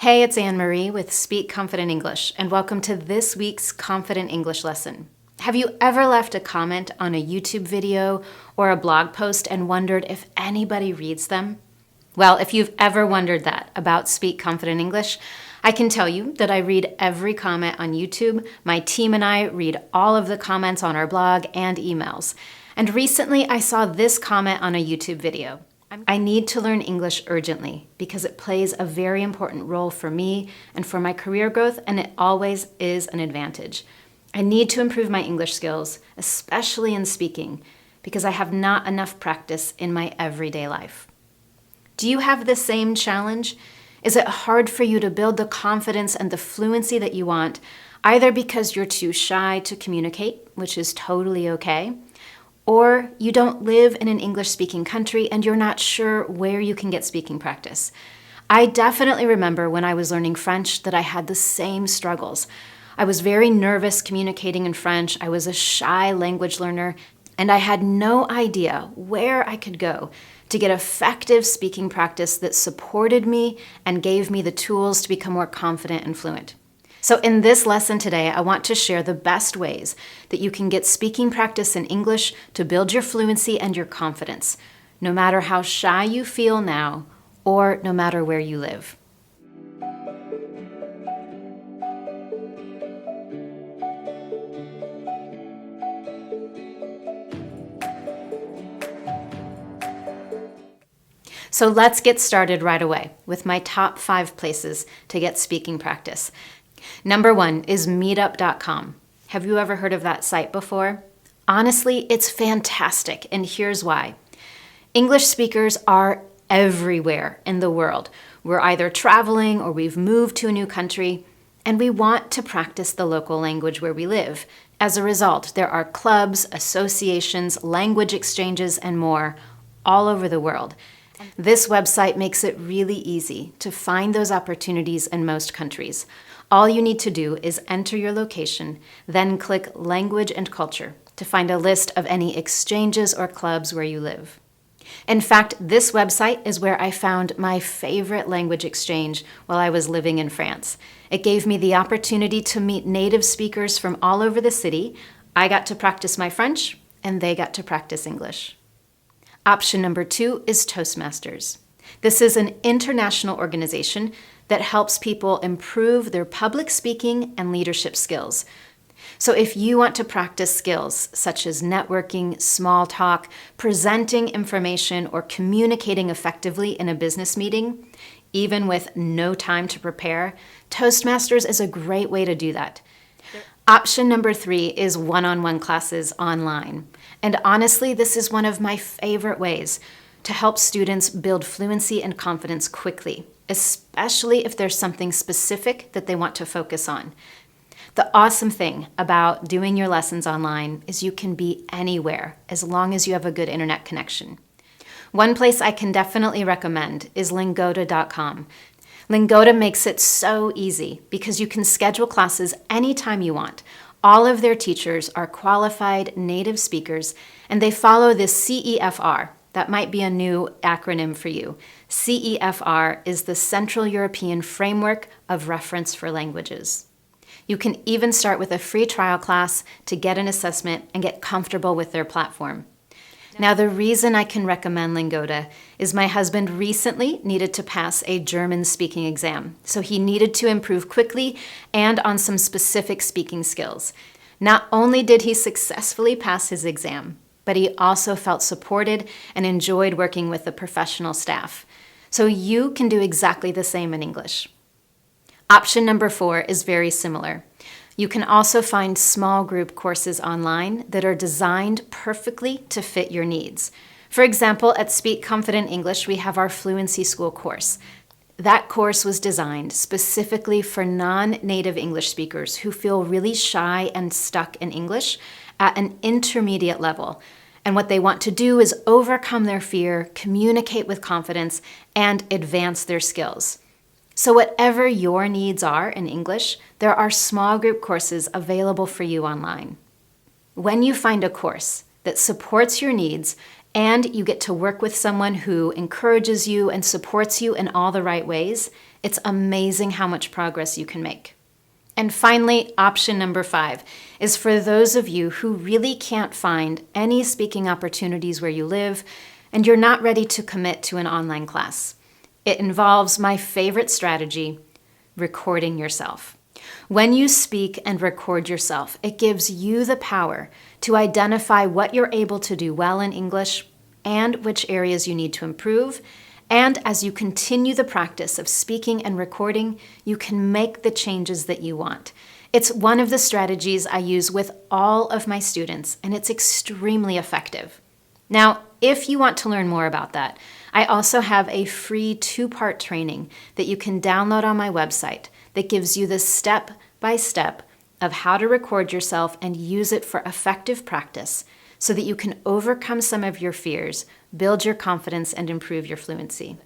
Hey, it's Annemarie with Speak Confident English, and welcome to this week's Confident English lesson. Have you ever left a comment on a YouTube video or a blog post and wondered if anybody reads them? Well, if you've ever wondered that about Speak Confident English, I can tell you that I read every comment on YouTube. My team and I read all of the comments on our blog and emails. And recently I saw this comment on a YouTube video. I need to learn English urgently because it plays a very important role for me and for my career growth, and it always is an advantage. I need to improve my English skills, especially in speaking, because I have not enough practice in my everyday life. Do you have the same challenge? Is it hard for you to build the confidence and the fluency that you want, either because you're too shy to communicate, which is totally okay, or you don't live in an English-speaking country and you're not sure where you can get speaking practice? I definitely remember when I was learning French that I had the same struggles. I was very nervous communicating in French. I was a shy language learner, and I had no idea where I could go to get effective speaking practice that supported me and gave me the tools to become more confident and fluent. So in this lesson today, I want to share the best ways that you can get speaking practice in English to build your fluency and your confidence, no matter how shy you feel now or no matter where you live. So let's get started right away with my top 5 places to get speaking practice. Number 1 is Meetup.com. Have you ever heard of that site before? Honestly, it's fantastic, and here's why. English speakers are everywhere in the world. We're either traveling or we've moved to a new country, and we want to practice the local language where we live. As a result, there are clubs, associations, language exchanges, and more all over the world. This website makes it really easy to find those opportunities in most countries. All you need to do is enter your location, then click Language and Culture to find a list of any exchanges or clubs where you live. In fact, this website is where I found my favorite language exchange while I was living in France. It gave me the opportunity to meet native speakers from all over the city. I got to practice my French, and they got to practice English. Option number 2 is Toastmasters. This is an international organization that helps people improve their public speaking and leadership skills. So if you want to practice skills such as networking, small talk, presenting information, or communicating effectively in a business meeting, even with no time to prepare, Toastmasters is a great way to do that. Option number 3 is one-on-one classes online. And honestly, this is one of my favorite ways to help students build fluency and confidence quickly, especially if there's something specific that they want to focus on. The awesome thing about doing your lessons online is you can be anywhere as long as you have a good internet connection. One place I can definitely recommend is Lingoda.com. Lingoda makes it so easy because you can schedule classes anytime you want. All of their teachers are qualified native speakers, and they follow this CEFR. That might be a new acronym for you. CEFR is the Central European Framework of Reference for Languages. You can even start with a free trial class to get an assessment and get comfortable with their platform. Now, the reason I can recommend Lingoda is my husband recently needed to pass a German speaking exam, so he needed to improve quickly and on some specific speaking skills. Not only did he successfully pass his exam, but he also felt supported and enjoyed working with the professional staff. So you can do exactly the same in English. Option number 4 is very similar. You can also find small group courses online that are designed perfectly to fit your needs. For example, at Speak Confident English, we have our Fluency School course. That course was designed specifically for non-native English speakers who feel really shy and stuck in English at an intermediate level. And what they want to do is overcome their fear, communicate with confidence, and advance their skills. So whatever your needs are in English, there are small group courses available for you online. When you find a course that supports your needs and you get to work with someone who encourages you and supports you in all the right ways, It's amazing how much progress you can make. And finally, option number 5 is for those of you who really can't find any speaking opportunities where you live and you're not ready to commit to an online class. It involves my favorite strategy, recording yourself. When you speak and record yourself, it gives you the power to identify what you're able to do well in English and which areas you need to improve. And as you continue the practice of speaking and recording, you can make the changes that you want. It's one of the strategies I use with all of my students, and it's extremely effective. Now, if you want to learn more about that, I also have a free 2-part training that you can download on my website that gives you the step-by-step of how to record yourself and use it for effective practice so that you can overcome some of your fears, build your confidence, and improve your fluency.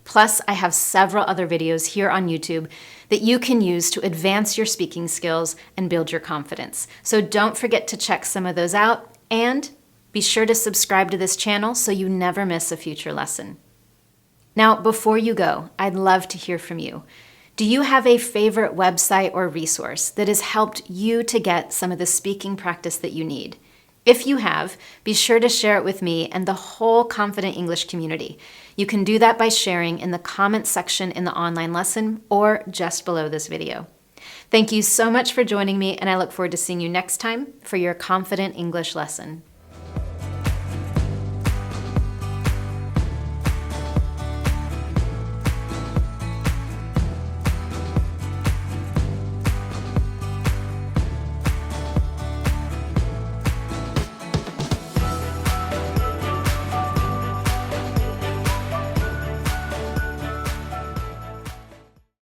Plus, I have several other videos here on YouTube that you can use to advance your speaking skills and build your confidence. So don't forget to check some of those out, and be sure to subscribe to this channel so you never miss a future lesson. Now, before you go, I'd love to hear from you. Do you have a favorite website or resource that has helped you to get some of the speaking practice that you need? If you have, be sure to share it with me and the whole Confident English community. You can do that by sharing in the comments section in the online lesson or just below this video. Thank you so much for joining me, and I look forward to seeing you next time for your Confident English lesson.